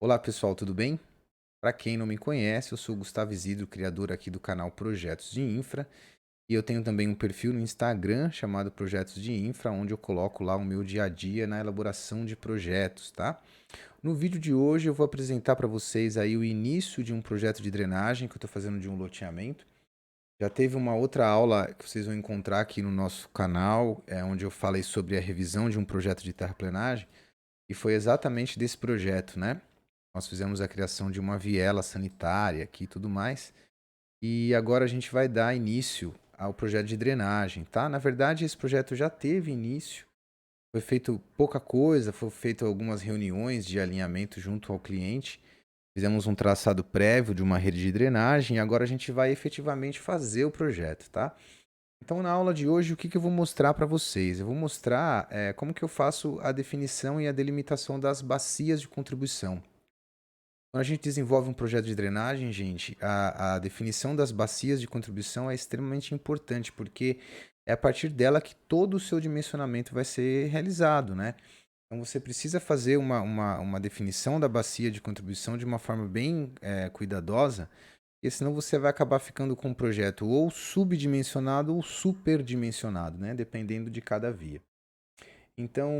Olá pessoal, tudo bem? Para quem não me conhece, eu sou o Gustavo Isidro, criador aqui do canal Projetos de Infra, e eu tenho também um perfil no Instagram chamado Projetos de Infra, onde eu coloco lá o meu dia a dia na elaboração de projetos, tá? No vídeo de hoje eu vou apresentar para vocês aí o início de um projeto de drenagem que eu estou fazendo de um loteamento. Já teve uma outra aula que vocês vão encontrar aqui no nosso canal, onde eu falei sobre a revisão de um projeto de terraplenagem, e foi exatamente desse projeto, né? Nós fizemos a criação de uma viela sanitária aqui e tudo mais. E agora a gente vai dar início ao projeto de drenagem, tá? Na verdade, esse projeto já teve início. Foi feito pouca coisa, foi feito algumas reuniões de alinhamento junto ao cliente. Fizemos um traçado prévio de uma rede de drenagem e agora a gente vai efetivamente fazer o projeto, tá? Então, na aula de hoje, o que eu vou mostrar para vocês? Eu vou mostrar como que eu faço a definição e a delimitação das bacias de contribuição. Quando a gente desenvolve um projeto de drenagem, gente, a definição das bacias de contribuição é extremamente importante, porque é a partir dela que todo o seu dimensionamento vai ser realizado, né? Então você precisa fazer uma definição da bacia de contribuição de uma forma bem cuidadosa, porque senão você vai acabar ficando com um projeto ou subdimensionado ou superdimensionado, né? Dependendo de cada via. Então,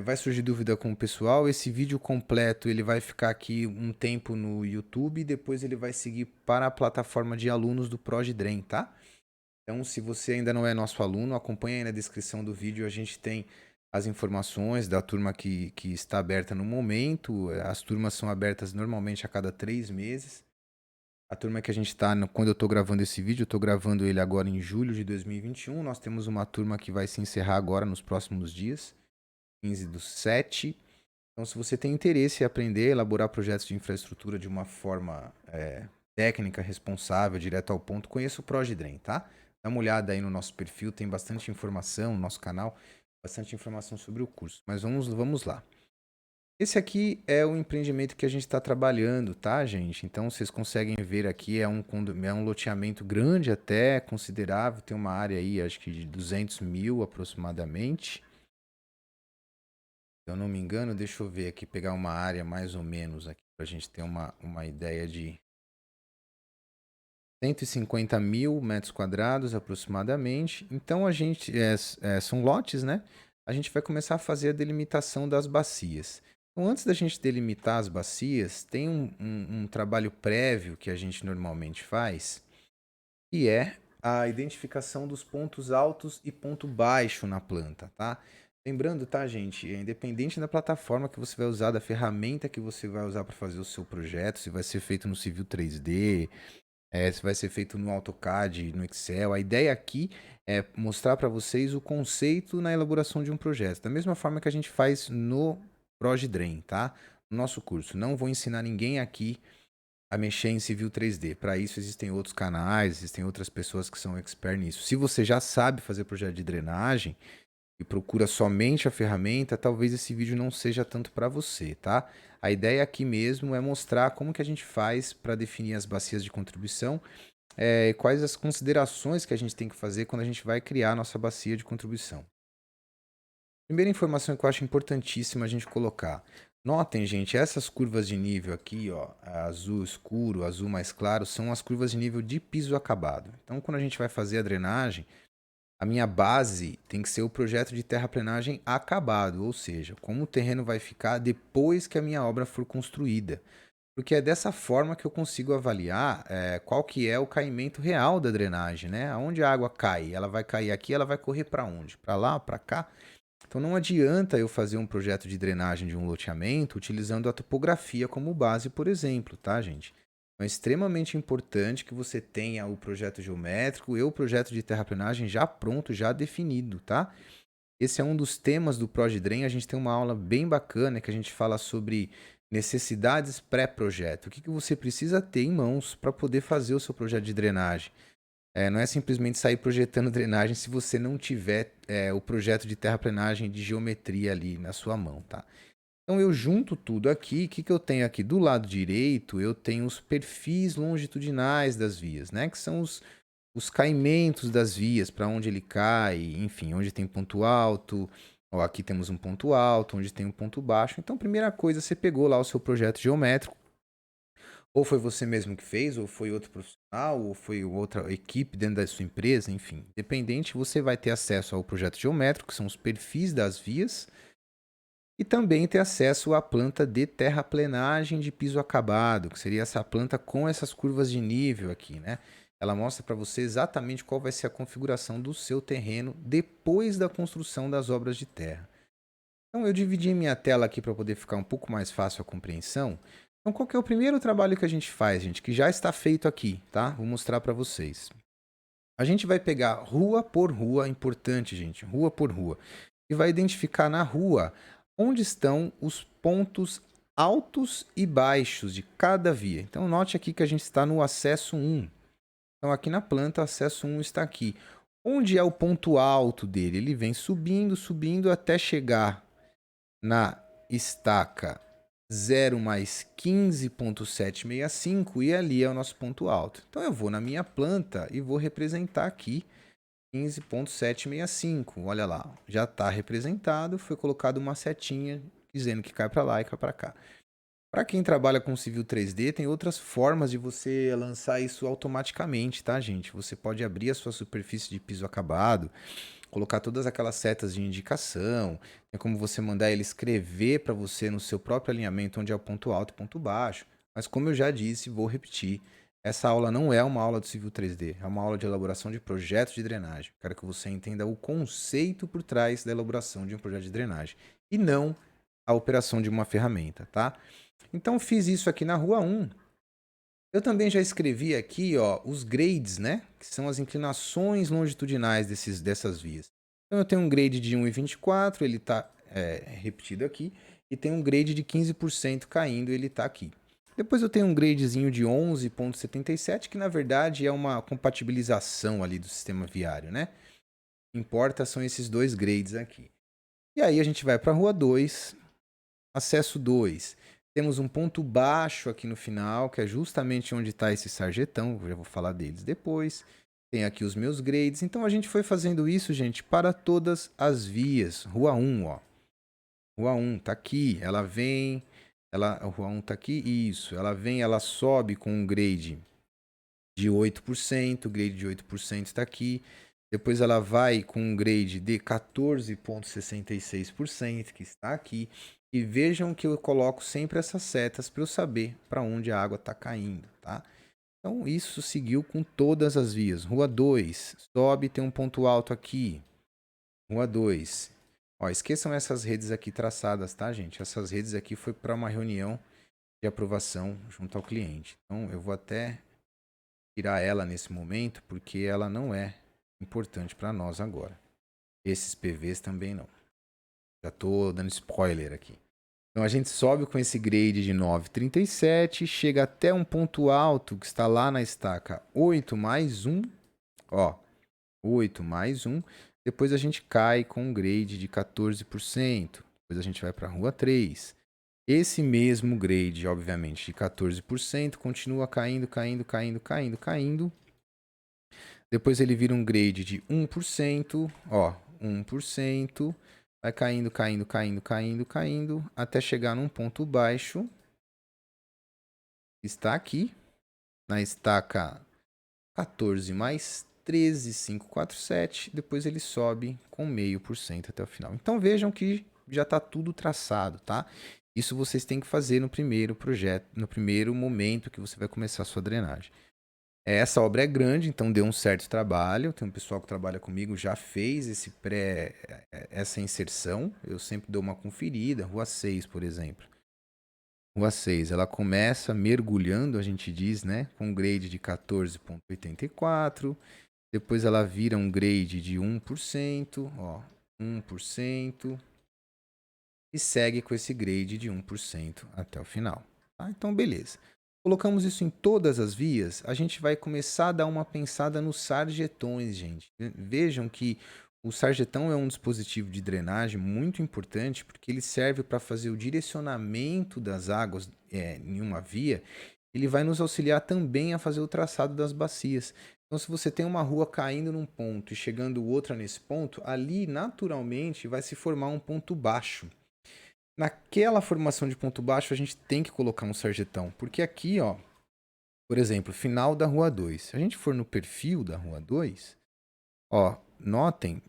vai surgir dúvida com o pessoal. Esse vídeo completo ele vai ficar aqui um tempo no YouTube e depois ele vai seguir para a plataforma de alunos do ProjeDren, tá? Então, se você ainda não é nosso aluno, acompanha aí na descrição do vídeo. A gente tem as informações da turma que está aberta no momento. As turmas são abertas normalmente a cada 3 meses. A turma que a gente está, quando eu estou gravando esse vídeo, eu estou gravando ele agora em julho de 2021. Nós temos uma turma que vai se encerrar agora nos próximos dias. 15/7. Então, se você tem interesse em aprender a elaborar projetos de infraestrutura de uma forma técnica, responsável, direto ao ponto, conheça o ProjeDren, tá? Dá uma olhada aí no nosso perfil, tem bastante informação no nosso canal, bastante informação sobre o curso. Mas vamos lá. Esse aqui é o empreendimento que a gente está trabalhando, tá, gente? Então, vocês conseguem ver aqui, é um loteamento grande até, considerável, tem uma área aí, acho que de 200 mil aproximadamente. Se eu não me engano, deixa eu ver aqui, pegar uma área mais ou menos aqui, para a gente ter uma ideia de 150 mil metros quadrados aproximadamente. Então, são lotes, né? A gente vai começar a fazer a delimitação das bacias. Então, antes da gente delimitar as bacias, tem um trabalho prévio que a gente normalmente faz, que é a identificação dos pontos altos e ponto baixo na planta, tá? Lembrando, tá, gente, é independente da plataforma que você vai usar, da ferramenta que você vai usar para fazer o seu projeto, se vai ser feito no Civil 3D, se vai ser feito no AutoCAD, no Excel, a ideia aqui é mostrar para vocês o conceito na elaboração de um projeto, da mesma forma que a gente faz no ProjeDren, tá? No nosso curso. Não vou ensinar ninguém aqui a mexer em Civil 3D. Para isso existem outros canais, existem outras pessoas que são expert nisso. Se você já sabe fazer projeto de drenagem e procura somente a ferramenta, talvez esse vídeo não seja tanto para você, tá? A ideia aqui mesmo é mostrar como que a gente faz para definir as bacias de contribuição e quais as considerações que a gente tem que fazer quando a gente vai criar a nossa bacia de contribuição. Primeira informação que eu acho importantíssima a gente colocar. Notem, gente, essas curvas de nível aqui, ó, azul escuro, azul mais claro, são as curvas de nível de piso acabado. Então, quando a gente vai fazer a drenagem, a minha base tem que ser o projeto de terraplenagem acabado, ou seja, como o terreno vai ficar depois que a minha obra for construída. Porque é dessa forma que eu consigo avaliar qual que é o caimento real da drenagem, né? Aonde a água cai, ela vai cair aqui, ela vai correr para onde? Para lá, para cá? Então não adianta eu fazer um projeto de drenagem de um loteamento utilizando a topografia como base, por exemplo, tá, gente? Então é extremamente importante que você tenha o projeto geométrico e o projeto de terraplenagem já pronto, já definido, tá? Esse é um dos temas do ProjeDren. A gente tem uma aula bem bacana que a gente fala sobre necessidades pré-projeto. O que você precisa ter em mãos para poder fazer o seu projeto de drenagem? Não é simplesmente sair projetando drenagem se você não tiver o projeto de terraplenagem de geometria ali na sua mão, tá? Então eu junto tudo aqui. O que eu tenho aqui? Do lado direito, eu tenho os perfis longitudinais das vias, né? Que são os caimentos das vias, para onde ele cai, enfim, onde tem ponto alto, Ó, aqui temos um ponto alto, onde tem um ponto baixo. Então, primeira coisa, você pegou lá o seu projeto geométrico, ou foi você mesmo que fez, ou foi outro profissional, ou foi outra equipe dentro da sua empresa, enfim. Independente, você vai ter acesso ao projeto geométrico, que são os perfis das vias, e também ter acesso à planta de terraplenagem de piso acabado, que seria essa planta com essas curvas de nível aqui, né? Ela mostra para você exatamente qual vai ser a configuração do seu terreno depois da construção das obras de terra. Então, eu dividi minha tela aqui para poder ficar um pouco mais fácil a compreensão. Então, qual que é o primeiro trabalho que a gente faz, gente? Que já está feito aqui, tá? Vou mostrar para vocês. A gente vai pegar rua por rua, importante, gente, rua por rua, e vai identificar na rua onde estão os pontos altos e baixos de cada via. Então, note aqui que a gente está no acesso 1. Então, aqui na planta, o acesso 1 está aqui. Onde é o ponto alto dele? Ele vem subindo, subindo até chegar na estaca 0 mais 15,765 e ali é o nosso ponto alto. Então eu vou na minha planta e vou representar aqui 15,765. Olha lá, já está representado, foi colocado uma setinha dizendo que cai para lá e cai para cá. Para quem trabalha com Civil 3D, tem outras formas de você lançar isso automaticamente, tá, gente? Você pode abrir a sua superfície de piso acabado, colocar todas aquelas setas de indicação, tem como você mandar ele escrever para você no seu próprio alinhamento onde é o ponto alto e ponto baixo. Mas como eu já disse, vou repetir, essa aula não é uma aula de Civil 3D, é uma aula de elaboração de projetos de drenagem. Quero que você entenda o conceito por trás da elaboração de um projeto de drenagem e não a operação de uma ferramenta, tá? Então fiz isso aqui na rua 1. Eu também já escrevi aqui, ó, os grades, né? Que são as inclinações longitudinais dessas vias. Então eu tenho um grade de 1,24, ele está repetido aqui, e tem um grade de 15% caindo, ele está aqui. Depois eu tenho um gradezinho de 11,77, que na verdade é uma compatibilização ali do sistema viário, né? Importa são esses dois grades aqui. E aí a gente vai para a rua 2, acesso 2. Temos um ponto baixo aqui no final, que é justamente onde está esse sarjetão. Eu já vou falar deles depois. Tem aqui os meus grades. Então a gente foi fazendo isso, gente, para todas as vias. Rua 1, ó. Rua 1 tá aqui. Ela vem. A Rua 1 tá aqui. Isso. Ela vem, ela sobe com um grade de 8%. O grade de 8% está aqui. Depois ela vai com um grade de 14,66%, que está aqui. E vejam que eu coloco sempre essas setas para eu saber para onde a água está caindo, tá? Então isso seguiu com todas as vias. Rua 2, sobe, tem um ponto alto aqui. Rua 2. Ó, esqueçam essas redes aqui traçadas, tá, gente? Essas redes aqui foi para uma reunião de aprovação junto ao cliente. Então eu vou até tirar ela nesse momento, porque ela não é importante para nós agora. Esses PVs também não. Já estou dando spoiler aqui. Então a gente sobe com esse grade de 9,37, chega até um ponto alto que está lá na estaca 8 mais 1. Ó, 8 mais 1. Depois a gente cai com um grade de 14%. Depois a gente vai para a rua 3. Esse mesmo grade, obviamente, de 14%, continua caindo, caindo, caindo, caindo, caindo. Depois ele vira um grade de 1%, ó, 1%, vai caindo, caindo, caindo, caindo, caindo, até chegar num ponto baixo. Está aqui, na estaca 14 mais 13,547. Depois ele sobe com 0,5% até o final. Então vejam que já está tudo traçado, tá? Isso vocês têm que fazer no primeiro projeto, no primeiro momento que você vai começar a sua drenagem. Essa obra é grande, então deu um certo trabalho. Tem um pessoal que trabalha comigo, já fez essa inserção. Eu sempre dou uma conferida. Rua 6, por exemplo. Rua 6, ela começa mergulhando, a gente diz, né? Com um grade de 14,84. Depois ela vira um grade de 1%, ó, 1%. E segue com esse grade de 1% até o final. Tá? Então, beleza. Colocamos isso em todas as vias, a gente vai começar a dar uma pensada nos sarjetões, gente. Vejam que o sarjetão é um dispositivo de drenagem muito importante porque ele serve para fazer o direcionamento das águas em uma via ele vai nos auxiliar também a fazer o traçado das bacias. Então, se você tem uma rua caindo num ponto e chegando outra nesse ponto, ali naturalmente vai se formar um ponto baixo. Naquela formação de ponto baixo, a gente tem que colocar um sarjetão, porque aqui, ó, por exemplo, final da rua 2. Se a gente for no perfil da rua 2, ó, notem,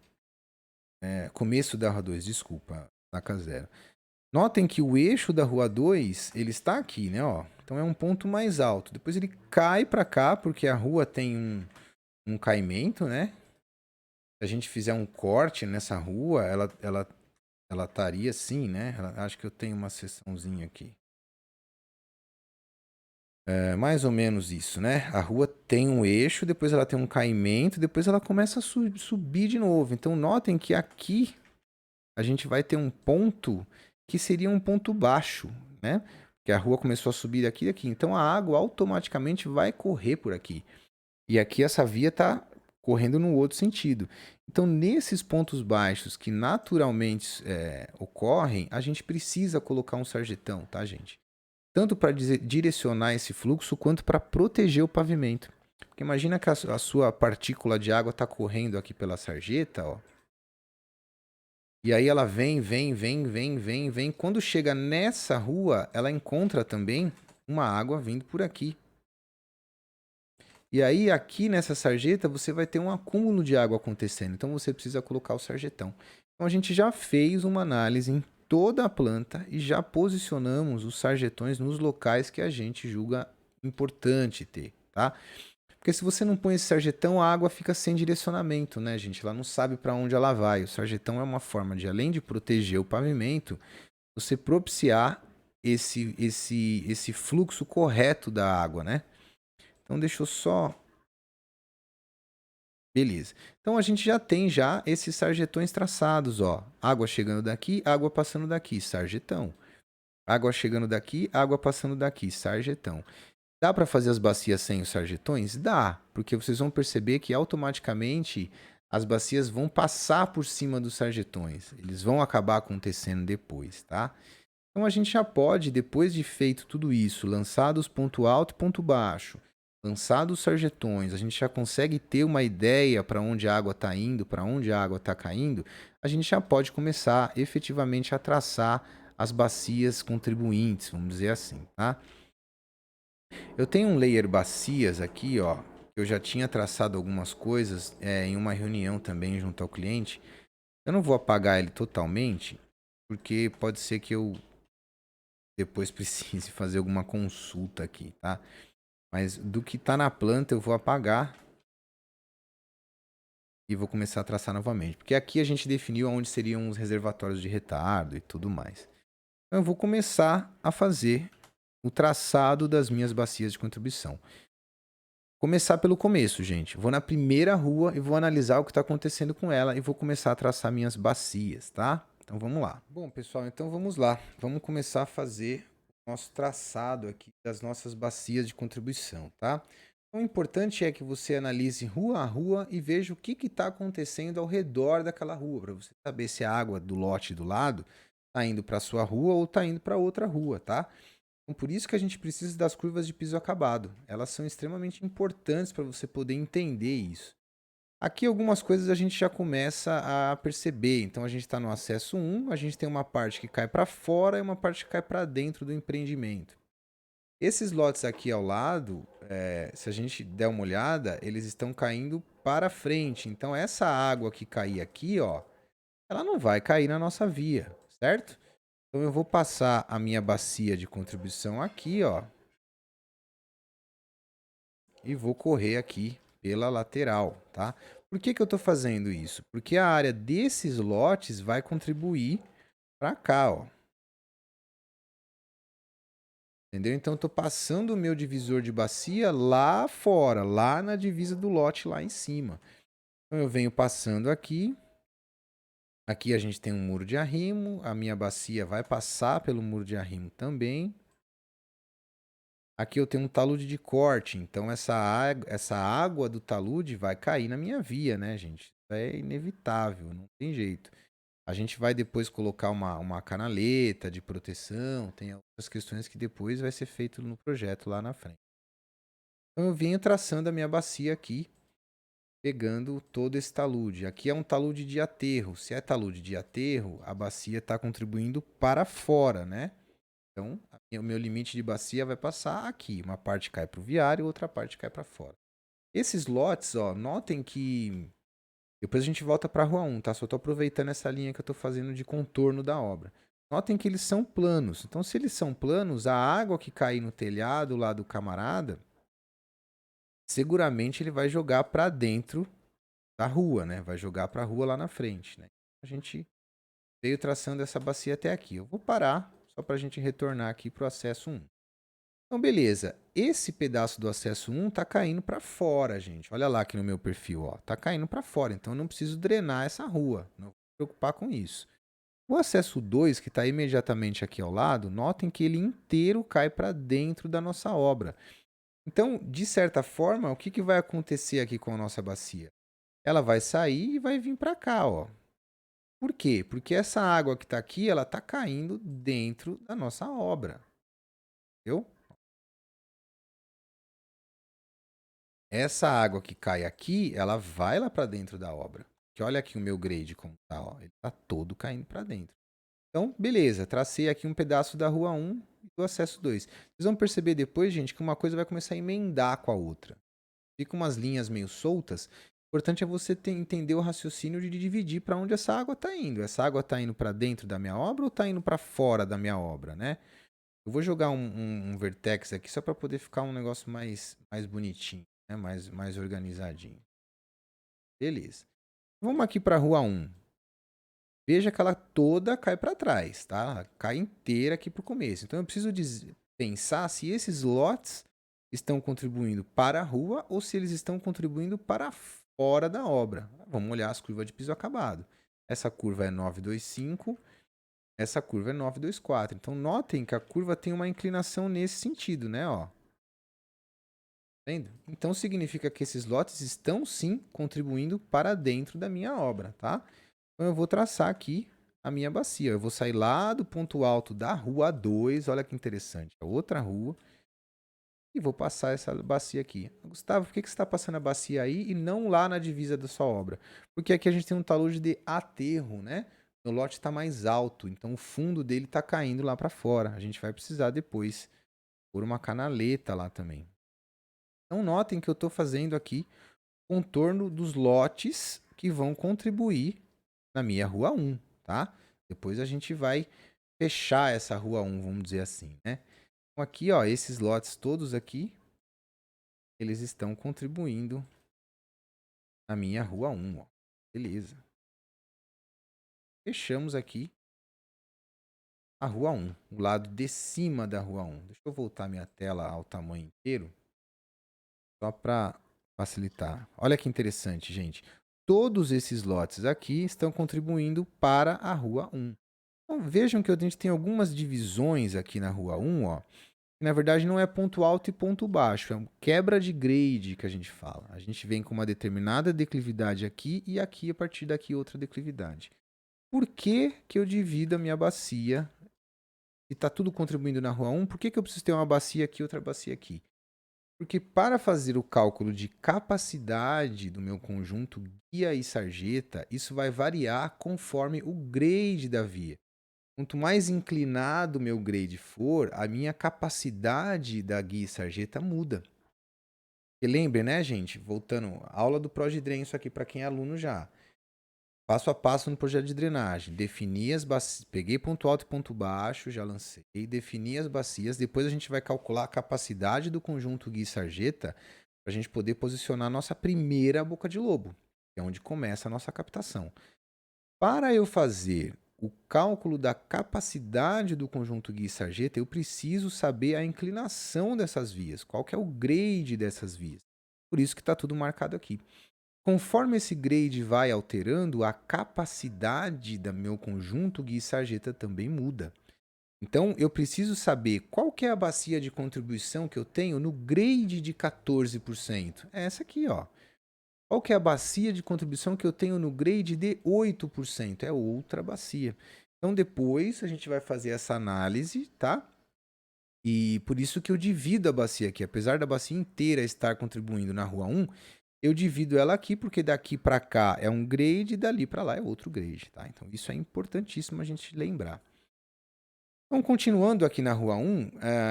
começo da rua 2, desculpa, placa 0. Notem que o eixo da rua 2, ele está aqui, né, ó. Então é um ponto mais alto. Depois ele cai para cá, porque a rua tem um caimento, né? Se a gente fizer um corte nessa rua, ela estaria assim, né? Acho que eu tenho uma seçãozinha aqui. É mais ou menos isso, né? A rua tem um eixo, depois ela tem um caimento, depois ela começa a subir de novo. Então notem que aqui a gente vai ter um ponto que seria um ponto baixo, né? Porque a rua começou a subir daqui e daqui. Então a água automaticamente vai correr por aqui. E aqui essa via está correndo no outro sentido. Então, nesses pontos baixos que naturalmente ocorrem, a gente precisa colocar um sarjetão, tá, gente? Tanto para direcionar esse fluxo, quanto para proteger o pavimento. Porque imagina que a sua partícula de água está correndo aqui pela sarjeta, ó. E aí ela vem. Quando chega nessa rua, ela encontra também uma água vindo por aqui. E aí, aqui nessa sarjeta, você vai ter um acúmulo de água acontecendo. Então, você precisa colocar o sarjetão. Então, a gente já fez uma análise em toda a planta e já posicionamos os sarjetões nos locais que a gente julga importante ter, tá? Porque se você não põe esse sarjetão, a água fica sem direcionamento, né, gente? Ela não sabe para onde ela vai. O sarjetão é uma forma de, além de proteger o pavimento, você propiciar esse fluxo correto da água, né? Então, deixa eu só... Beleza. Então, a gente já tem esses sarjetões traçados, ó. Água chegando daqui, água passando daqui, sarjetão. Água chegando daqui, água passando daqui, sarjetão. Dá para fazer as bacias sem os sarjetões? Dá, porque vocês vão perceber que automaticamente as bacias vão passar por cima dos sarjetões. Eles vão acabar acontecendo depois, tá? Então, a gente já pode, depois de feito tudo isso, lançados ponto alto e ponto baixo, lançados os sarjetões, a gente já consegue ter uma ideia para onde a água está indo, para onde a água está caindo, a gente já pode começar efetivamente a traçar as bacias contribuintes, vamos dizer assim, tá? Eu tenho um layer bacias aqui, ó, eu já tinha traçado algumas coisas em uma reunião também junto ao cliente. Eu não vou apagar ele totalmente, porque pode ser que eu depois precise fazer alguma consulta aqui, tá? Mas do que está na planta eu vou apagar e vou começar a traçar novamente. Porque aqui a gente definiu onde seriam os reservatórios de retardo e tudo mais. Então eu vou começar a fazer o traçado das minhas bacias de contribuição. Começar pelo começo, gente. Vou na primeira rua e vou analisar o que está acontecendo com ela e vou começar a traçar minhas bacias, tá? Então vamos lá. Bom, pessoal, então vamos lá. Vamos começar a fazer o nosso traçado aqui das nossas bacias de contribuição, tá? Então, o importante é que você analise rua a rua e veja o que está acontecendo ao redor daquela rua, para você saber se a água do lote do lado está indo para a sua rua ou está indo para outra rua, tá? Então, por isso que a gente precisa das curvas de piso acabado. Elas são extremamente importantes para você poder entender isso. Aqui algumas coisas a gente já começa a perceber. Então a gente está no acesso 1, a gente tem uma parte que cai para fora e uma parte que cai para dentro do empreendimento. Esses lotes aqui ao lado, se a gente der uma olhada, eles estão caindo para frente. Então essa água que cair aqui, ó, ela não vai cair na nossa via, certo? Então eu vou passar a minha bacia de contribuição aqui, ó, e vou correr aqui pela lateral, tá? Por que eu estou fazendo isso? Porque a área desses lotes vai contribuir para cá, ó. Entendeu? Então, eu estou passando o meu divisor de bacia lá fora, lá na divisa do lote lá em cima. Então, eu venho passando aqui. Aqui a gente tem um muro de arrimo. A minha bacia vai passar pelo muro de arrimo também. Aqui eu tenho um talude de corte. Então, essa água do talude vai cair na minha via, né, gente? Isso é inevitável, não tem jeito. A gente vai depois colocar uma canaleta de proteção, tem outras questões que depois vai ser feito no projeto lá na frente. Então eu venho traçando a minha bacia aqui, pegando todo esse talude. Aqui é um talude de aterro. Se é talude de aterro, a bacia está contribuindo para fora, né? Então, o meu limite de bacia vai passar aqui. Uma parte cai para o viário, outra parte cai para fora. Esses lotes, ó, notem que... Depois a gente volta para a rua 1, tá? Só estou aproveitando essa linha que eu estou fazendo de contorno da obra. Notem que eles são planos. Então, se eles são planos, a água que cair no telhado lá do camarada, seguramente ele vai jogar para dentro da rua, né? Vai jogar para a rua lá na frente, né? A gente veio traçando essa bacia até aqui. Eu vou parar só para a gente retornar aqui para o acesso 1. Então, beleza. Esse pedaço do acesso 1 tá caindo para fora, gente. Olha lá aqui no meu perfil, ó. Tá caindo para fora, então eu não preciso drenar essa rua. Não vou me preocupar com isso. O acesso 2, que está imediatamente aqui ao lado, notem que ele inteiro cai para dentro da nossa obra. Então, de certa forma, o que, que vai acontecer aqui com a nossa bacia? Ela vai sair e vai vir para cá, ó. Por quê? Porque essa água que está aqui, ela está caindo dentro da nossa obra. Entendeu? Essa água que cai aqui, ela vai lá para dentro da obra. Que olha aqui o meu grade como tá, ó. Ele tá todo caindo para dentro. Então, beleza, tracei aqui um pedaço da rua 1 e do acesso 2. Vocês vão perceber depois, gente, que uma coisa vai começar a emendar com a outra. Fica umas linhas meio soltas. O importante é você entender o raciocínio de dividir para onde essa água está indo. Essa água está indo para dentro da minha obra ou está indo para fora da minha obra, né? Eu vou jogar um vertex aqui só para poder ficar um negócio mais bonitinho, né? Mais organizadinho. Beleza. Vamos aqui para a rua 1. Veja que ela toda cai para trás, tá? Ela cai inteira aqui para o começo. Então eu preciso pensar se esses lotes estão contribuindo para a rua ou se eles estão contribuindo para fora da obra. Vamos olhar as curvas de piso acabado. Essa curva é 925, essa curva é 924. Então notem que a curva tem uma inclinação nesse sentido, né? Ó. Vendo? Então significa que esses lotes estão sim contribuindo para dentro da minha obra, tá? Então eu vou traçar aqui a minha bacia. Eu vou sair lá do ponto alto da rua 2, olha que interessante, a outra rua, e vou passar essa bacia aqui. Gustavo, por que você está passando a bacia aí e não lá na divisa da sua obra? Porque aqui a gente tem um talude de aterro, né? O lote está mais alto, então o fundo dele está caindo lá para fora. A gente vai precisar depois pôr uma canaleta lá também. Então notem que eu estou fazendo aqui contorno dos lotes que vão contribuir na minha rua 1, tá? Depois a gente vai fechar essa rua 1, vamos dizer assim, né? Então aqui, ó, esses lotes todos aqui, eles estão contribuindo na minha rua 1, ó. Beleza. Fechamos aqui a rua 1, o lado de cima da rua 1. Deixa eu voltar minha tela ao tamanho inteiro, só para facilitar. Olha que interessante, gente. Todos esses lotes aqui estão contribuindo para a rua 1. Então, vejam que a gente tem algumas divisões aqui na rua 1, ó. Que na verdade não é ponto alto e ponto baixo, é um quebra de grade que a gente fala. A gente vem com uma determinada declividade aqui e aqui, a partir daqui, outra declividade. Por que que eu divido a minha bacia? E está tudo contribuindo na rua 1, por que que eu preciso ter uma bacia aqui e outra bacia aqui? Porque para fazer o cálculo de capacidade do meu conjunto guia e sarjeta, isso vai variar conforme o grade da via. Quanto mais inclinado o meu grade for, a minha capacidade da guia e sarjeta muda. E lembre, né, gente? Voltando, aula do ProDren, isso aqui para quem é aluno já. Passo a passo no projeto de drenagem. Defini as bacias, peguei ponto alto e ponto baixo, já lancei. Defini as bacias. Depois a gente vai calcular a capacidade do conjunto guia e sarjeta para a gente poder posicionar a nossa primeira boca de lobo, que é onde começa a nossa captação. Para eu fazer o cálculo da capacidade do conjunto guia e sarjeta, eu preciso saber a inclinação dessas vias, qual que é o grade dessas vias. Por isso que está tudo marcado aqui. Conforme esse grade vai alterando, a capacidade do meu conjunto guia e sarjeta também muda. Então, eu preciso saber qual que é a bacia de contribuição que eu tenho no grade de 14%. É essa aqui, ó. Qual que é a bacia de contribuição que eu tenho no grade de 8%? É outra bacia. Então depois a gente vai fazer essa análise, tá? E por isso que eu divido a bacia aqui. Apesar da bacia inteira estar contribuindo na rua 1, eu divido ela aqui porque daqui para cá é um grade e dali para lá é outro grade, tá? Então isso é importantíssimo a gente lembrar. Então, continuando aqui na Rua 1,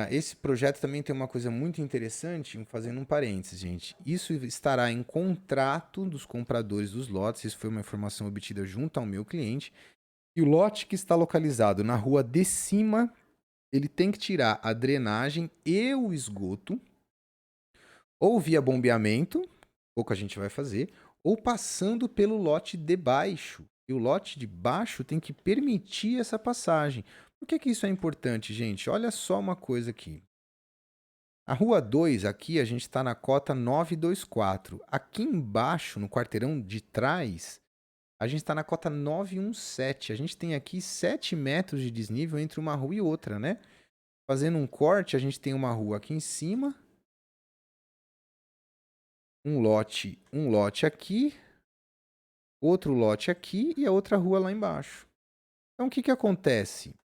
esse projeto também tem uma coisa muito interessante, fazendo um parênteses, gente. Isso estará em contrato dos compradores dos lotes, isso foi uma informação obtida junto ao meu cliente. E o lote que está localizado na rua de cima, ele tem que tirar a drenagem e o esgoto, ou via bombeamento, pouco a gente vai fazer, ou passando pelo lote de baixo. E o lote de baixo tem que permitir essa passagem. Por que isso é importante, gente? Olha só uma coisa aqui. A rua 2, aqui a gente está na cota 924. Aqui embaixo, no quarteirão de trás, a gente está na cota 917. A gente tem aqui 7 metros de desnível entre uma rua e outra, né? Fazendo um corte, a gente tem uma rua aqui em cima, um lote aqui, outro lote aqui e a outra rua lá embaixo. Então, o que acontece?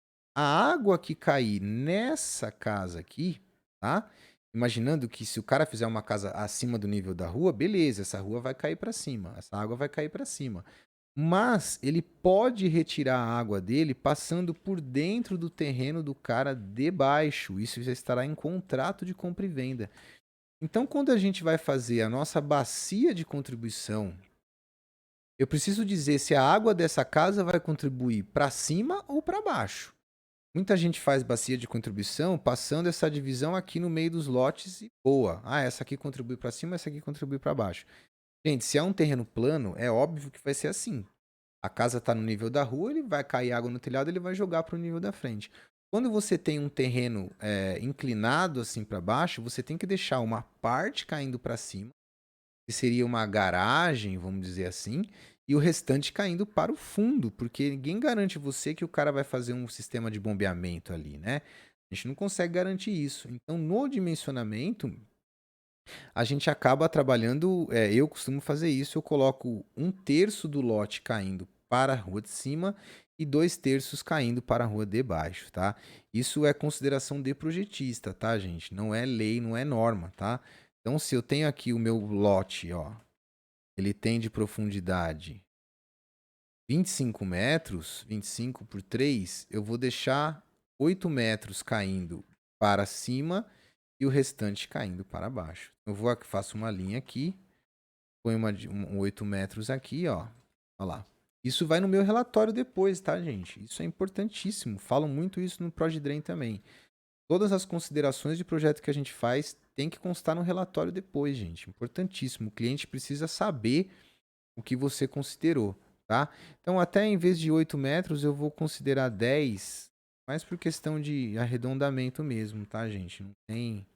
A água que cair nessa casa aqui, tá? Imaginando que se o cara fizer uma casa acima do nível da rua, beleza, essa rua vai cair para cima, essa água vai cair para cima. Mas ele pode retirar a água dele passando por dentro do terreno do cara de baixo. Isso já estará em contrato de compra e venda. Então, quando a gente vai fazer a nossa bacia de contribuição, eu preciso dizer se a água dessa casa vai contribuir para cima ou para baixo. Muita gente faz bacia de contribuição passando essa divisão aqui no meio dos lotes e boa. Ah, essa aqui contribui para cima, essa aqui contribui para baixo. Gente, se é um terreno plano, é óbvio que vai ser assim. A casa está no nível da rua, ele vai cair água no telhado, ele vai jogar para o nível da frente. Quando você tem um terreno inclinado assim para baixo, você tem que deixar uma parte caindo para cima, que seria uma garagem, vamos dizer assim, e o restante caindo para o fundo, porque ninguém garante você que o cara vai fazer um sistema de bombeamento ali, né? A gente não consegue garantir isso. Então, no dimensionamento, a gente acaba trabalhando. Eu costumo fazer isso, eu coloco 1/3 do lote caindo para a rua de cima e 2/3 caindo para a rua de baixo, tá? Isso é consideração de projetista, tá, gente? Não é lei, não é norma, tá? Então, se eu tenho aqui o meu lote, ó, ele tem de profundidade 25 metros, 25 por 3, eu vou deixar 8 metros caindo para cima e o restante caindo para baixo. Eu vou aqui, faço uma linha aqui, ponho 8 metros aqui, ó. Olha lá. Isso vai no meu relatório depois, tá, gente? Isso é importantíssimo. Falam muito isso no ProjeDrain também. Todas as considerações de projeto que a gente faz tem que constar no relatório depois, gente. Importantíssimo. O cliente precisa saber o que você considerou, tá? Então, até em vez de 8 metros, eu vou considerar 10, mas por questão de arredondamento mesmo, tá, gente? Não tem.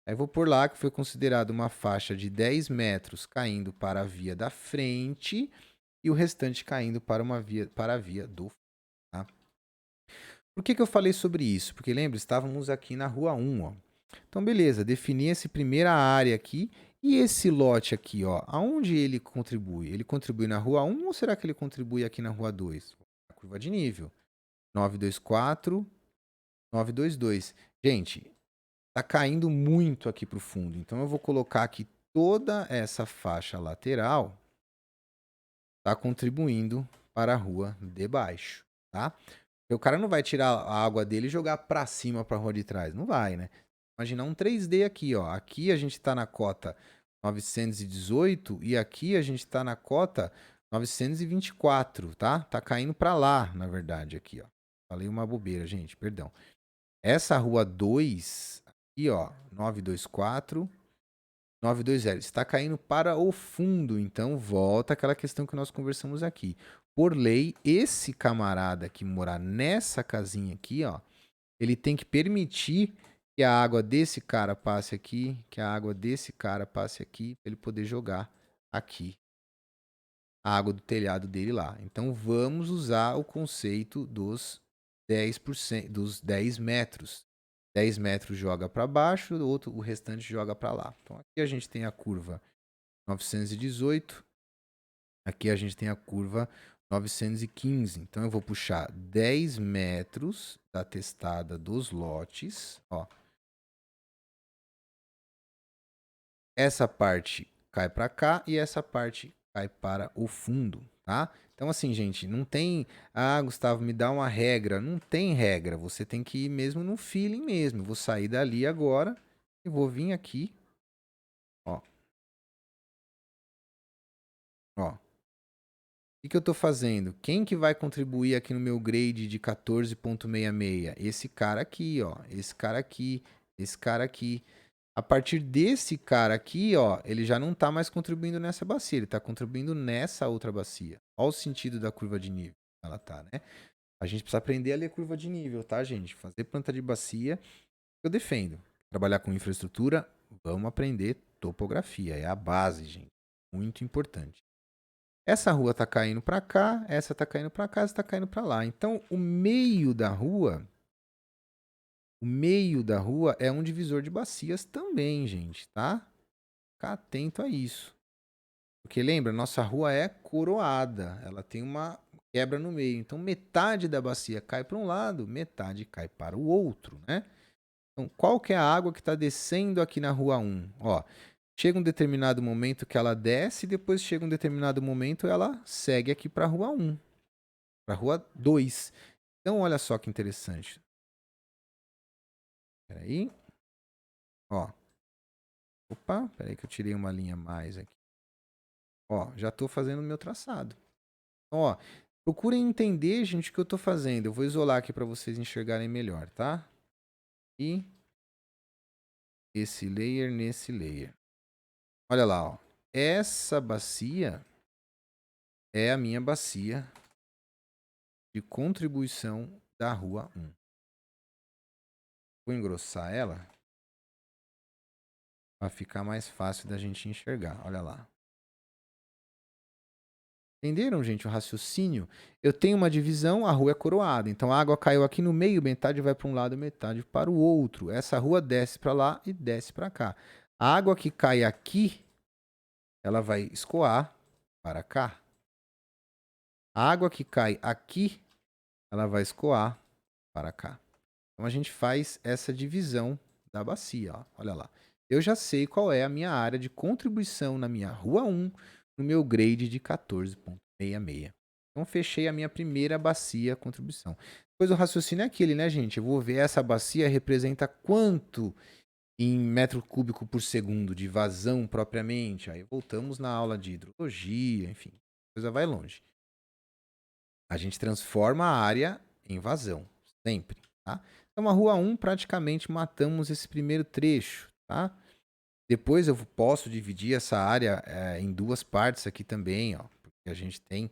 Aí vou por lá que foi considerado uma faixa de 10 metros caindo para a via da frente e o restante caindo para a via do fundo, tá? Por que eu falei sobre isso? Porque lembra, estávamos aqui na rua 1, ó. Então, beleza, defini essa primeira área aqui e esse lote aqui, ó. Aonde ele contribui? Ele contribui na rua 1 ou será que ele contribui aqui na rua 2? A curva de nível. 924, 922. Gente, tá caindo muito aqui para o fundo. Então, eu vou colocar aqui toda essa faixa lateral tá contribuindo para a rua de baixo, tá? O cara não vai tirar a água dele e jogar para cima para a rua de trás. Não vai, né? Imaginar um 3D aqui, ó. Aqui a gente está na cota 918 e aqui a gente está na cota 924, tá? Tá caindo para lá, na verdade, aqui, ó. Falei uma bobeira, gente, perdão. Essa rua 2, aqui, ó, 924, 920, está caindo para o fundo, então volta aquela questão que nós conversamos aqui. Por lei, esse camarada que morar nessa casinha aqui, ó, ele tem que permitir que a água desse cara passe aqui, que a água desse cara passe aqui, para ele poder jogar aqui a água do telhado dele lá. Então vamos usar o conceito dos 10%, dos 10 metros. 10 metros joga para baixo, o restante joga para lá. Então aqui a gente tem a curva 918. Aqui a gente tem a curva 915. Então eu vou puxar 10 metros da testada dos lotes. Ó. Essa parte cai para cá e essa parte cai para o fundo, tá? Então assim, gente, não tem, Gustavo, me dá uma regra. Não tem regra, você tem que ir mesmo no feeling mesmo. Eu vou sair dali agora e vou vir aqui, ó. Ó. O que eu estou fazendo? Quem que vai contribuir aqui no meu grade de 14,66? Esse cara aqui, ó. Esse cara aqui, esse cara aqui. A partir desse cara aqui, ó, ele já não está mais contribuindo nessa bacia, ele está contribuindo nessa outra bacia. Olha o sentido da curva de nível. Ela tá, né? A gente precisa aprender a ler curva de nível, tá, gente? Fazer planta de bacia, eu defendo. Trabalhar com infraestrutura, vamos aprender topografia. É a base, gente. Muito importante. Essa rua tá caindo para cá, essa tá caindo para cá, essa tá caindo para lá. Então, o meio da rua é um divisor de bacias também, gente, tá? Ficar atento a isso. Porque lembra, nossa rua é coroada, ela tem uma quebra no meio. Então, metade da bacia cai para um lado, metade cai para o outro, né? Então, qual que é a água que está descendo aqui na rua 1? Ó, chega um determinado momento que ela desce, depois chega um determinado momento ela segue aqui para a rua 1, para a rua 2. Então, olha só que interessante. Peraí. Ó. Opa, peraí que eu tirei uma linha a mais aqui. Ó, já estou fazendo o meu traçado. Então, ó, procurem entender, gente, o que eu estou fazendo. Eu vou isolar aqui para vocês enxergarem melhor, tá? E esse layer nesse layer. Olha lá, ó. Essa bacia é a minha bacia de contribuição da rua 1. Vou engrossar ela para ficar mais fácil da gente enxergar. Olha lá. Entenderam, gente, o raciocínio? Eu tenho uma divisão, a rua é coroada. Então a água caiu aqui no meio, metade vai para um lado, metade para o outro. Essa rua desce para lá e desce para cá. A água que cai aqui, ela vai escoar para cá. A água que cai aqui, ela vai escoar para cá. Então a gente faz essa divisão da bacia, ó. Olha lá. Eu já sei qual é a minha área de contribuição na minha rua 1, no meu grade de 14,66. Então fechei a minha primeira bacia contribuição. Depois o raciocínio é aquele, né, gente? Eu vou ver essa bacia representa quanto em metro cúbico por segundo de vazão propriamente. Aí voltamos na aula de hidrologia, enfim, a coisa vai longe. A gente transforma a área em vazão, sempre, tá? Então, a rua 1, praticamente matamos esse primeiro trecho, tá? Depois eu posso dividir essa área em duas partes aqui também, ó. Porque a gente tem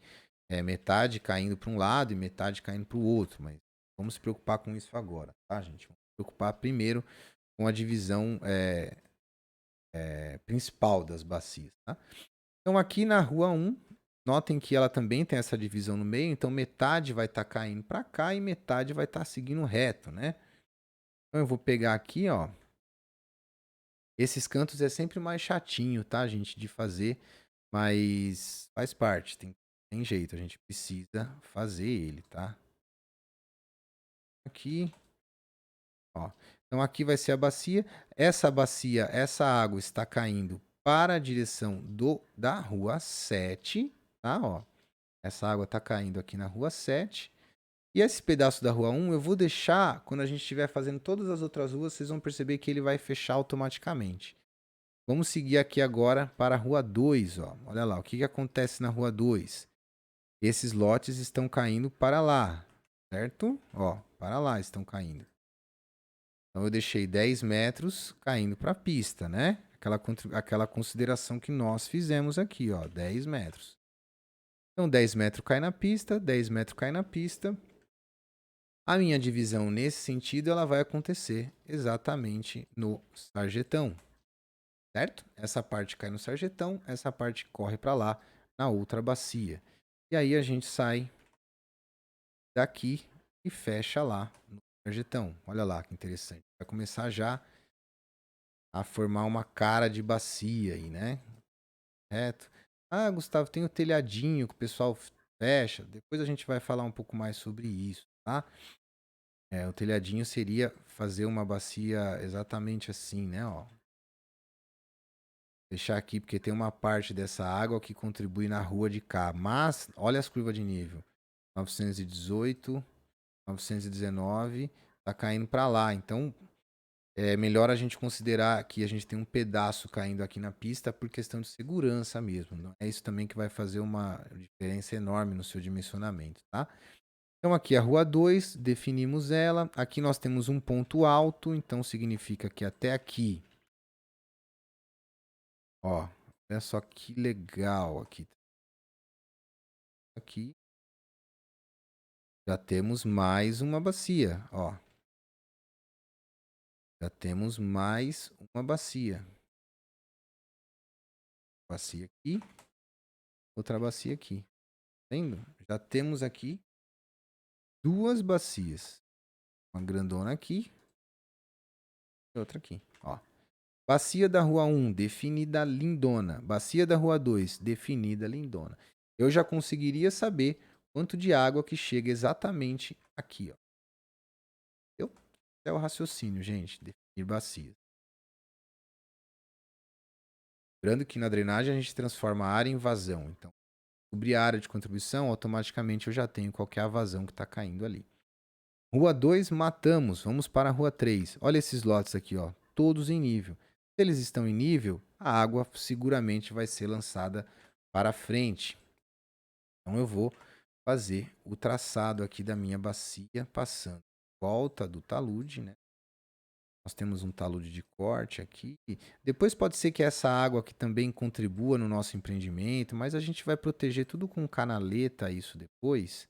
metade caindo para um lado e metade caindo para o outro. Mas vamos se preocupar com isso agora, tá, gente? Vamos se preocupar primeiro com a divisão principal das bacias, tá? Então, aqui na rua 1, notem que ela também tem essa divisão no meio, então metade vai estar caindo para cá e metade vai estar seguindo reto, né? Então eu vou pegar aqui, ó. Esses cantos é sempre mais chatinho, tá, gente, de fazer, mas faz parte, tem jeito, a gente precisa fazer ele, tá? Aqui, ó. Então aqui vai ser a bacia. Essa bacia, essa água está caindo para a direção da rua 7, tá, ó. Essa água está caindo aqui na rua 7. E esse pedaço da rua 1 eu vou deixar, quando a gente estiver fazendo todas as outras ruas, vocês vão perceber que ele vai fechar automaticamente. Vamos seguir aqui agora para a rua 2. Ó. Olha lá, o que acontece na rua 2? Esses lotes estão caindo para lá, certo? Ó, para lá estão caindo. Então eu deixei 10 metros caindo para a pista, né? Aquela consideração que nós fizemos aqui, ó, 10 metros. Então 10 metros cai na pista, 10 metros cai na pista. A minha divisão nesse sentido ela vai acontecer exatamente no sarjetão, certo? Essa parte cai no sarjetão, essa parte corre para lá na outra bacia. E aí a gente sai daqui e fecha lá no sarjetão. Olha lá que interessante. Vai começar já a formar uma cara de bacia aí, né? reto. Ah, Gustavo, tem o telhadinho que o pessoal fecha. Depois a gente vai falar um pouco mais sobre isso, tá? O telhadinho seria fazer uma bacia exatamente assim, né, ó. Deixar aqui, porque tem uma parte dessa água que contribui na rua de cá. Mas, olha as curvas de nível. 918, 919, tá caindo para lá. Então, é melhor a gente considerar que a gente tem um pedaço caindo aqui na pista por questão de segurança mesmo. Não é isso também que vai fazer uma diferença enorme no seu dimensionamento, tá? Então, aqui a rua 2, definimos ela. Aqui nós temos um ponto alto, então significa que até aqui, ó, olha só que legal aqui. Aqui já temos mais uma bacia, ó. Já temos mais uma bacia. Bacia aqui, outra bacia aqui. Tá vendo? Já temos aqui duas bacias. Uma grandona aqui e outra aqui, ó. Bacia da rua 1, definida lindona. Bacia da rua 2, definida lindona. Eu já conseguiria saber quanto de água que chega exatamente aqui, ó. É o raciocínio, gente, definir bacias. Lembrando que na drenagem a gente transforma a área em vazão. Então, cobrir a área de contribuição, automaticamente eu já tenho qual que é a vazão que está caindo ali. Rua 2, matamos. Vamos para a rua 3. Olha esses lotes aqui, ó, todos em nível. Se eles estão em nível, a água seguramente vai ser lançada para frente. Então eu vou fazer o traçado aqui da minha bacia, passando em volta do talude, né? Nós temos um talude de corte aqui. Depois pode ser que essa água aqui também contribua no nosso empreendimento, mas a gente vai proteger tudo com canaleta isso depois,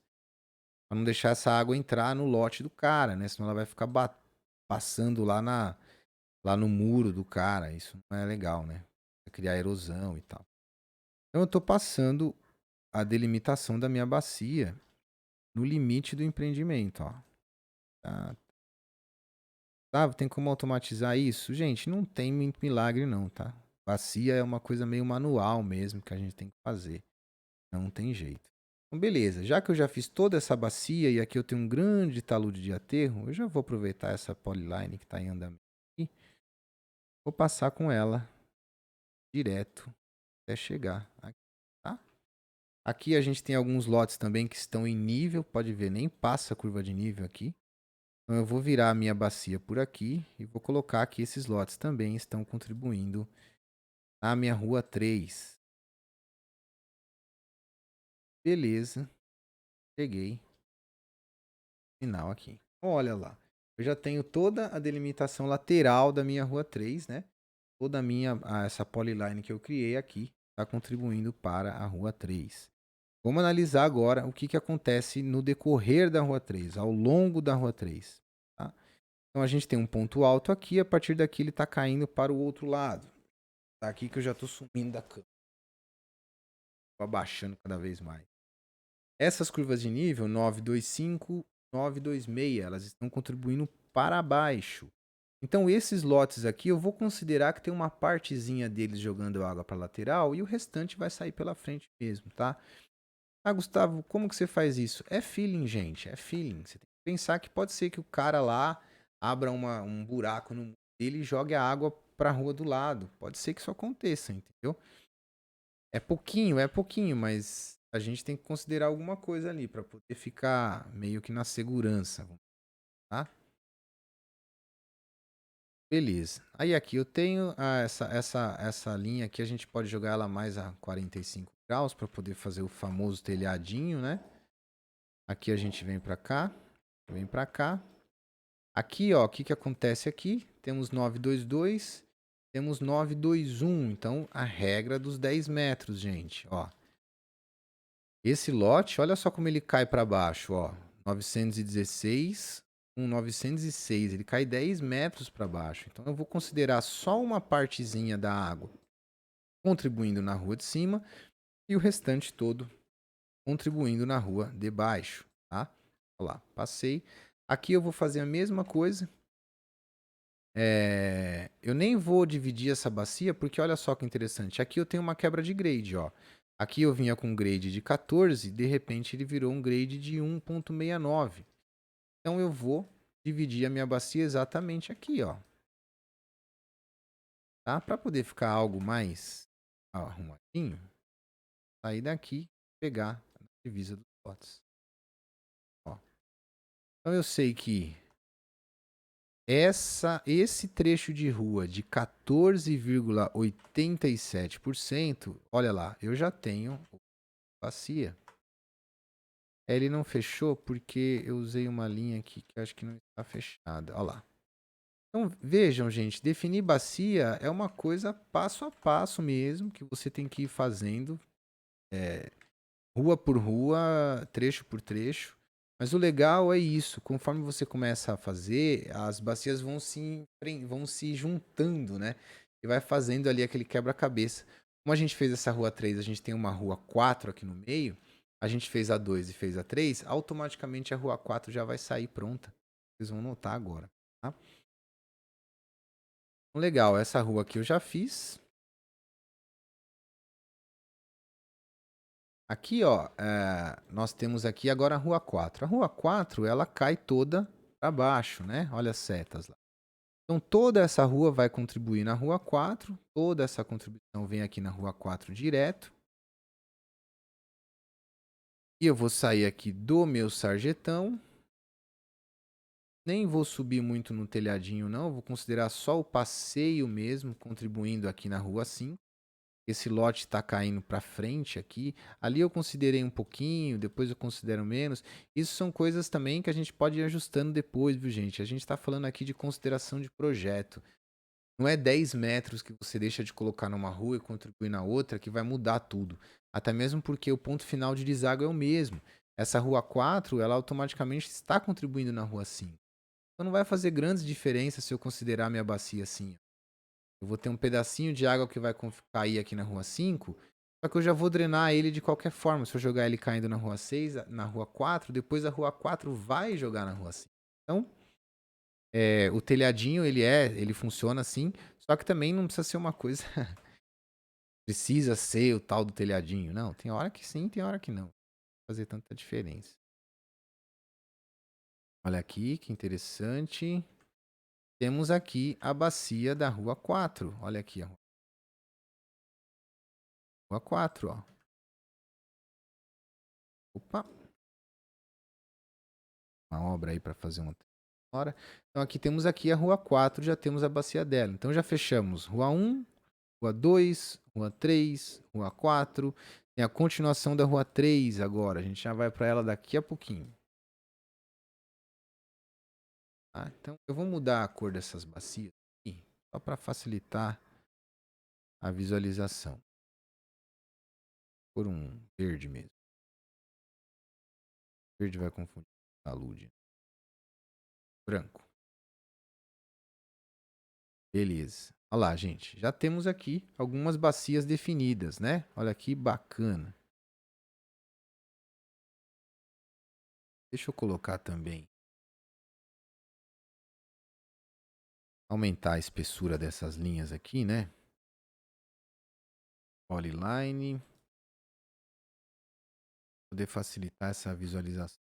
para não deixar essa água entrar no lote do cara, né? Senão ela vai ficar passando lá no muro do cara. Isso não é legal, né? Vai criar erosão e tal. Então eu estou passando a delimitação da minha bacia no limite do empreendimento, ó. Tá, tem como automatizar isso? Gente, não tem muito milagre não, tá? Bacia é uma coisa meio manual mesmo que a gente tem que fazer. Não tem jeito. Então, beleza. Já que eu já fiz toda essa bacia e aqui eu tenho um grande talude de aterro, eu já vou aproveitar essa polyline que está em andamento aqui. Vou passar com ela direto até chegar aqui, tá? Aqui a gente tem alguns lotes também que estão em nível. Pode ver, nem passa a curva de nível aqui. Então eu vou virar a minha bacia por aqui e vou colocar que esses lotes também estão contribuindo na minha rua 3. Beleza, cheguei. Final aqui. Olha lá, eu já tenho toda a delimitação lateral da minha rua 3, né? Toda essa polyline que eu criei aqui está contribuindo para a rua 3. Vamos analisar agora o que acontece no decorrer da rua 3, ao longo da rua 3. Tá? Então a gente tem um ponto alto aqui, a partir daqui ele está caindo para o outro lado. Tá aqui que eu já estou sumindo da câmera. Estou abaixando cada vez mais. Essas curvas de nível, 925, 926, elas estão contribuindo para baixo. Então esses lotes aqui eu vou considerar que tem uma partezinha deles jogando água para a lateral e o restante vai sair pela frente mesmo, tá? Ah, Gustavo, como que você faz isso? É feeling, gente, é feeling. Você tem que pensar que pode ser que o cara lá abra um buraco no muro dele e jogue a água para a rua do lado. Pode ser que isso aconteça, entendeu? É pouquinho, mas a gente tem que considerar alguma coisa ali para poder ficar meio que na segurança, tá? Beleza. Aí aqui eu tenho essa linha aqui, a gente pode jogar ela mais a 45 graus para poder fazer o famoso telhadinho, né? Aqui a gente vem para cá, vem para cá. Aqui, ó, o que acontece aqui? Temos 922, temos 921. Então, a regra dos 10 metros, gente, ó. Esse lote, olha só como ele cai para baixo, ó. 916 com 906, ele cai 10 metros para baixo. Então eu vou considerar só uma partezinha da água contribuindo na rua de cima e o restante todo contribuindo na rua de baixo, tá? Olha lá, passei. Aqui eu vou fazer a mesma coisa. Eu nem vou dividir essa bacia, porque olha só que interessante. Aqui eu tenho uma quebra de grade, ó. Aqui eu vinha com um grade de 14, de repente ele virou um grade de 1,69. Então eu vou dividir a minha bacia exatamente aqui, ó. Tá? Para poder ficar algo mais arrumadinho, sair daqui, pegar a divisa dos lotes. Ó. Então eu sei que esse trecho de rua de 14,87%, olha lá, eu já tenho bacia. Ele não fechou porque eu usei uma linha aqui que eu acho que não está fechada. Olha lá. Então vejam, gente, definir bacia é uma coisa passo a passo mesmo, que você tem que ir fazendo, rua por rua, trecho por trecho. Mas o legal é isso, conforme você começa a fazer, as bacias vão se juntando, né? E vai fazendo ali aquele quebra-cabeça. Como a gente fez essa rua 3, a gente tem uma rua 4 aqui no meio, a gente fez a 2 e fez a 3, automaticamente a rua 4 já vai sair pronta. Vocês vão notar agora, tá? Então, legal, essa rua aqui eu já fiz. Aqui, ó, nós temos aqui agora a rua 4. A rua 4, ela cai toda para baixo, né? Olha as setas lá. Então, toda essa rua vai contribuir na rua 4. Toda essa contribuição vem aqui na rua 4 direto. E eu vou sair aqui do meu sarjetão. Nem vou subir muito no telhadinho, não. Vou considerar só o passeio mesmo, contribuindo aqui na rua 5. Esse lote está caindo para frente aqui. Ali eu considerei um pouquinho, depois eu considero menos. Isso são coisas também que a gente pode ir ajustando depois, viu, gente? A gente está falando aqui de consideração de projeto. Não é 10 metros que você deixa de colocar numa rua e contribuir na outra que vai mudar tudo. Até mesmo porque o ponto final de deságua é o mesmo. Essa rua 4, ela automaticamente está contribuindo na rua 5. Então não vai fazer grandes diferenças se eu considerar minha bacia assim. Eu vou ter um pedacinho de água que vai cair aqui na rua 5, só que eu já vou drenar ele de qualquer forma. Se eu jogar ele caindo na rua 6, na rua 4, depois a rua 4 vai jogar na rua 5. Então, o telhadinho, ele funciona assim, só que também não precisa ser uma coisa... precisa ser o tal do telhadinho. Não, tem hora que sim, tem hora que não. Não vai fazer tanta diferença. Olha aqui, que interessante. Temos aqui a bacia da rua 4. Olha aqui a rua 4, ó. Opa. Uma obra aí para fazer uma hora. Então aqui temos aqui a rua 4, já temos a bacia dela. Então já fechamos rua 1, rua 2, rua 3, rua 4. Tem a continuação da rua 3 agora. A gente já vai para ela daqui a pouquinho. Tá? Então eu vou mudar a cor dessas bacias aqui, só para facilitar a visualização. Por um verde mesmo. Verde vai confundir a luz. Branco. Beleza. Olha lá, gente. Já temos aqui algumas bacias definidas, né? Olha que bacana. Deixa eu colocar também. Aumentar a espessura dessas linhas aqui, né? Polyline. Poder facilitar essa visualização.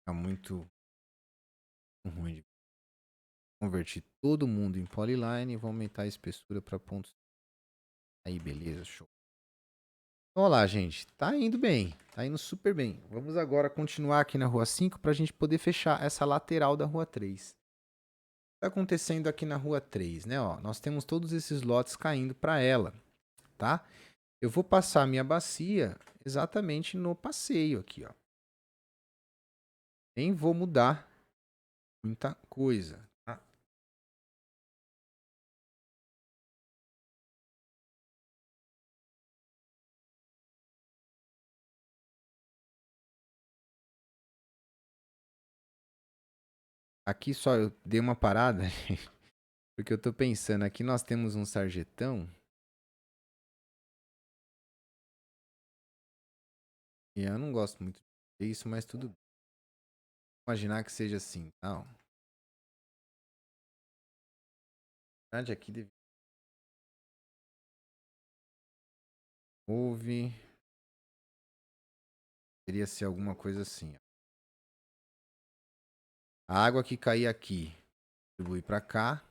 Fica muito ruim de converter todo mundo em polyline e vou aumentar a espessura para pontos. Aí, beleza, show. Então, olha lá, gente. Tá indo bem. Tá indo super bem. Vamos agora continuar aqui na rua 5 para a gente poder fechar essa lateral da rua 3. Está acontecendo aqui na rua 3, né? Ó, nós temos todos esses lotes caindo para ela, tá? Eu vou passar a minha bacia exatamente no passeio aqui, ó. Nem vou mudar muita coisa, tá? Aqui só eu dei uma parada, porque eu tô pensando, aqui nós temos um sarjetão. E eu não gosto muito disso, mas tudo bem. Imaginar que seja assim, tá? Na verdade, aqui houve. Deveria ser alguma coisa assim. Ó. A água que cair aqui, distribui para cá.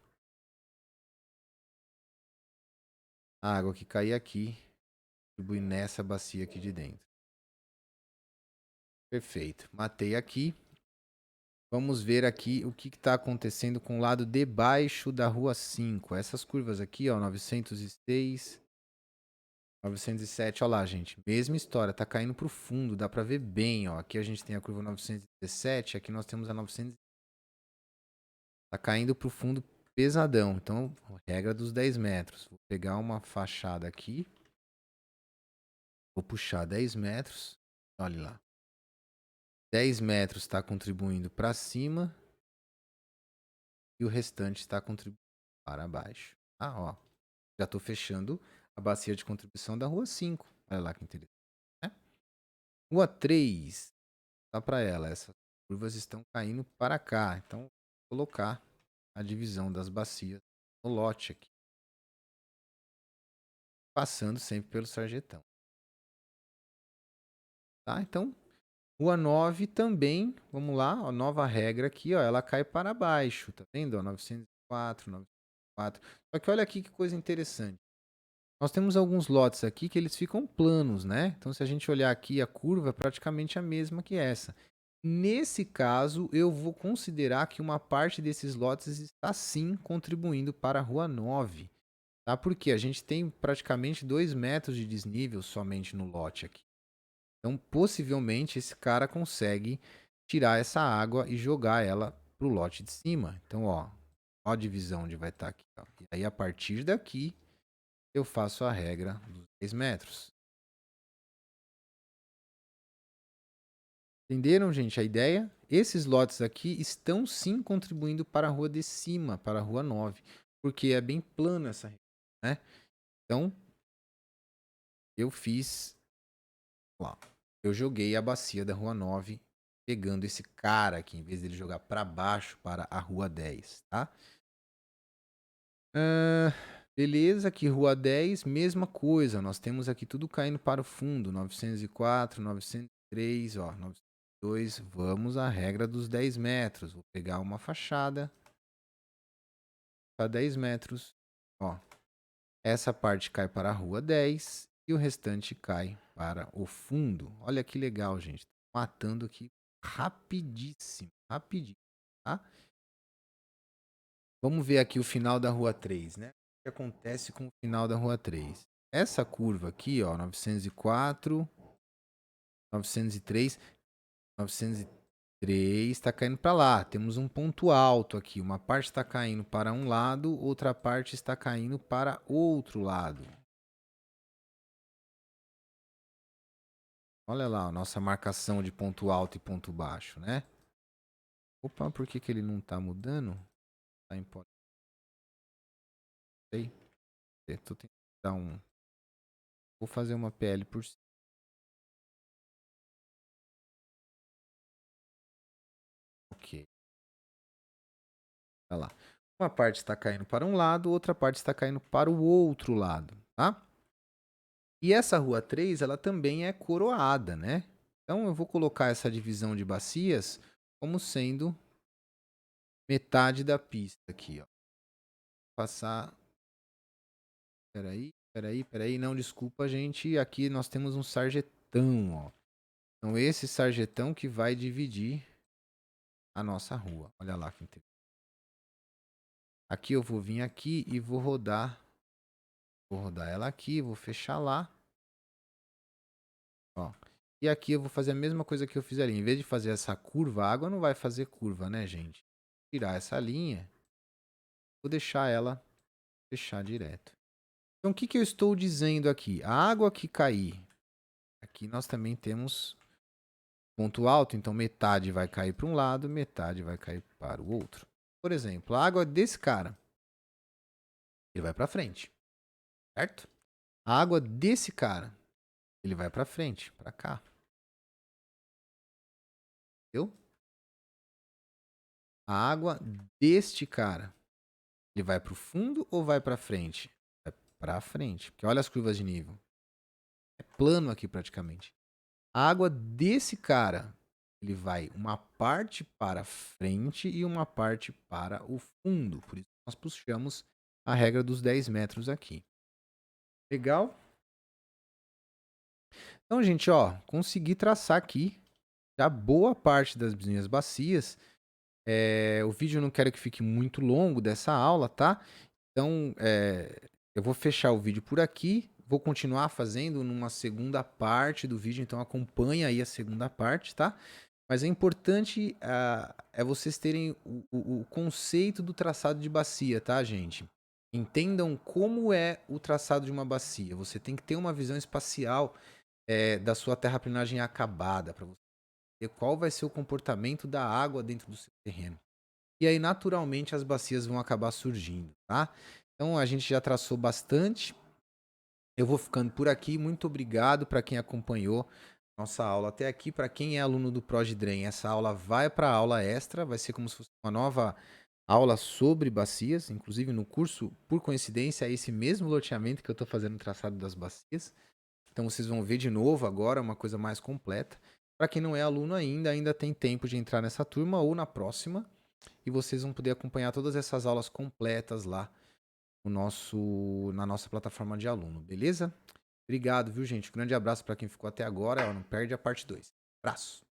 A água que cair aqui, distribui nessa bacia aqui de dentro. Perfeito. Matei aqui. Vamos ver aqui o que está acontecendo com o lado de baixo da rua 5. Essas curvas aqui, ó, 906, 907, ó lá, gente. Mesma história, tá caindo pro fundo, dá para ver bem, ó. Aqui a gente tem a curva 917, aqui nós temos a 900. Tá caindo pro fundo pesadão. Então, regra dos 10 metros. Vou pegar uma fachada aqui. Vou puxar 10 metros. Olha lá. 10 metros está contribuindo para cima. E o restante está contribuindo para baixo. Ah, ó. Já estou fechando a bacia de contribuição da rua 5. Olha lá que interessante. Né? Rua 3. Tá para ela. Essas curvas estão caindo para cá. Então, vou colocar a divisão das bacias no lote aqui. Passando sempre pelo sarjetão. Tá? Então, rua 9 também, vamos lá, a nova regra aqui, ó, ela cai para baixo, tá vendo? Ó, 904, 904. Só que olha aqui que coisa interessante. Nós temos alguns lotes aqui que eles ficam planos, né? Então, se a gente olhar aqui, a curva é praticamente a mesma que essa. Nesse caso, eu vou considerar que uma parte desses lotes está sim contribuindo para a rua 9. Tá? Porque a gente tem praticamente 2 metros de desnível somente no lote aqui. Então, possivelmente, esse cara consegue tirar essa água e jogar ela pro lote de cima. Então, ó a divisão onde vai estar aqui. Ó. E aí, a partir daqui, eu faço a regra dos 10 metros. Entenderam, gente, a ideia? Esses lotes aqui estão sim contribuindo para a rua de cima, para a rua 9, porque é bem plano essa região, né? Então, eu fiz lá. Eu joguei a bacia da rua 9 pegando esse cara aqui, em vez dele jogar para baixo, para a rua 10, tá? Beleza, aqui rua 10, mesma coisa. Nós temos aqui tudo caindo para o fundo. 904, 903, ó, 902. Vamos à regra dos 10 metros. Vou pegar uma fachada para 10 metros. Ó, essa parte cai para a rua 10 e o restante cai para o fundo. Olha que legal, gente. Matando aqui rapidíssimo, rapidinho, tá? Vamos ver aqui o final da rua 3, né? O que acontece com o final da rua 3? Essa curva aqui, ó, 904, 903, 903 está caindo para lá. Temos um ponto alto aqui. Uma parte está caindo para um lado, outra parte está caindo para outro lado. Olha lá a nossa marcação de ponto alto e ponto baixo, né? Opa, por que ele não está mudando? Tá em pó. Sei. Tô tentando dar um. Vou fazer uma PL por cima. Ok. Olha lá. Uma parte está caindo para um lado, outra parte está caindo para o outro lado, tá? E essa rua 3, ela também é coroada, né? Então eu vou colocar essa divisão de bacias como sendo metade da pista aqui, ó. Passar. Peraí. Não, desculpa, gente. Aqui nós temos um sarjetão, ó. Então esse sarjetão que vai dividir a nossa rua. Olha lá que interessante. Aqui eu vou vir aqui e vou rodar. Vou rodar ela aqui, vou fechar lá. Ó. E aqui eu vou fazer a mesma coisa que eu fiz ali. Em vez de fazer essa curva, a água não vai fazer curva, né, gente? Tirar essa linha. Vou deixar ela fechar direto. Então, o que, que eu estou dizendo aqui? A água que cair. Aqui nós também temos ponto alto. Então, metade vai cair para um lado, metade vai cair para o outro. Por exemplo, a água desse cara. Ele vai para frente. Certo? A água desse cara. Ele vai para frente, para cá. Entendeu? A água deste cara, Ele vai para o fundo ou vai para frente? Vai para frente, porque olha as curvas de nível. É plano aqui praticamente. A água desse cara, ele vai uma parte para frente e uma parte para o fundo. Por isso nós puxamos a regra dos 10 metros aqui. Legal? Então, gente, ó, consegui traçar aqui já boa parte das minhas bacias. O vídeo eu não quero que fique muito longo dessa aula, tá? Então, eu vou fechar o vídeo por aqui. Vou continuar fazendo numa segunda parte do vídeo, então acompanha aí a segunda parte, tá? Mas é importante vocês terem o conceito do traçado de bacia, tá, gente? Entendam como é o traçado de uma bacia. Você tem que ter uma visão espacial da sua terraplenagem acabada, para você ver qual vai ser o comportamento da água dentro do seu terreno. E aí, naturalmente, as bacias vão acabar surgindo, tá? Então, a gente já traçou bastante. Eu vou ficando por aqui. Muito obrigado para quem acompanhou nossa aula até aqui. Para quem é aluno do ProDrain, essa aula vai para a aula extra. Vai ser como se fosse uma nova aula sobre bacias. Inclusive, no curso, por coincidência, é esse mesmo loteamento que eu estou fazendo o traçado das bacias. Então, vocês vão ver de novo agora uma coisa mais completa. Para quem não é aluno ainda tem tempo de entrar nessa turma ou na próxima. E vocês vão poder acompanhar todas essas aulas completas lá na nossa plataforma de aluno, beleza? Obrigado, viu, gente? Um grande abraço para quem ficou até agora. Não perde a parte 2. Abraço!